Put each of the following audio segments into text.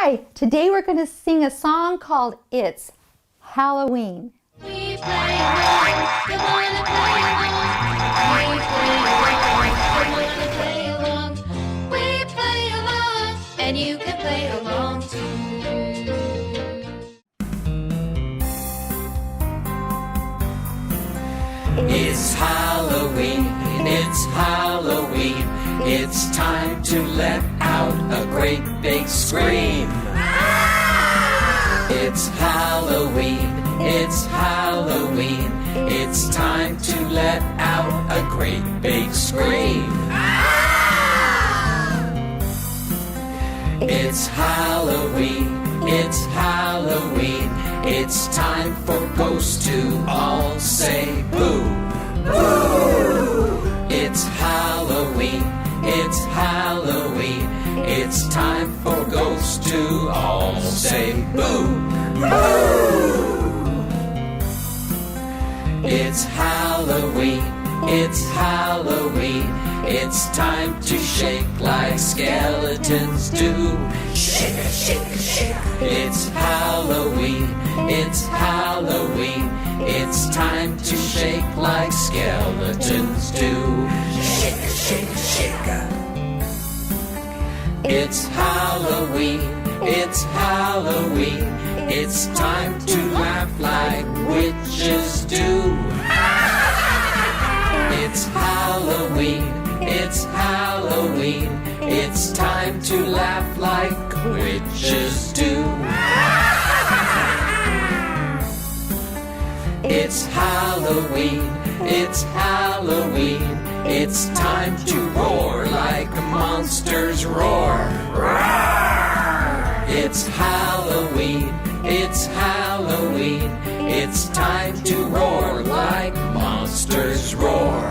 Hi, today we're going to sing a song called It's Halloween. We play along, you wanna play along. We play along, you wanna play along. We play along, and you can play along too. It's Halloween, it's Halloween. It's time to let out a great big scream. It's Halloween, it's Halloween. It's time to let out a great big scream. It's Halloween, it's Halloween. It's time for ghosts to all say boo, boo. It's Halloween, it's Halloween. It's time for ghosts to all say boo, boo. It's Halloween, it's Halloween. It's time to shake like skeletons do. Shake, shake, shake. It's Halloween, it's Halloween. It's time to shake like skeletons do. Shake, shake, shake. It's Halloween, it's Halloween. It's time to laugh like witches do. It's Halloween, it's Halloween. It's time to laugh like witches do. It's Halloween, it's Halloween. It's time to roar like monsters roar. It's Halloween, it's Halloween. It's time to roar like monsters roar.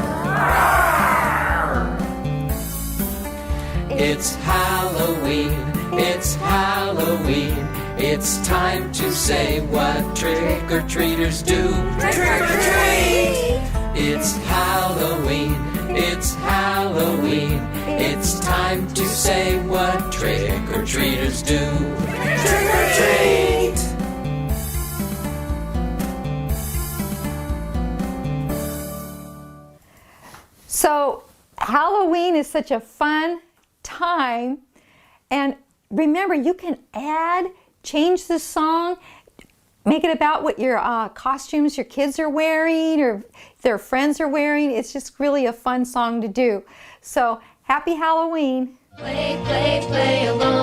It's Halloween, it's Halloween. It's time to say what trick-or-treaters do. Trick-or-treat! It's Halloween, it's Halloween. It's time to say what trick-or-treaters do. Trick-or-treat! So Halloween is such a fun time, and remember, you can change the song, make it about what your costumes your kids are wearing or their friends are wearing. It's just really a fun song to do. So happy Halloween. Play, play, play along.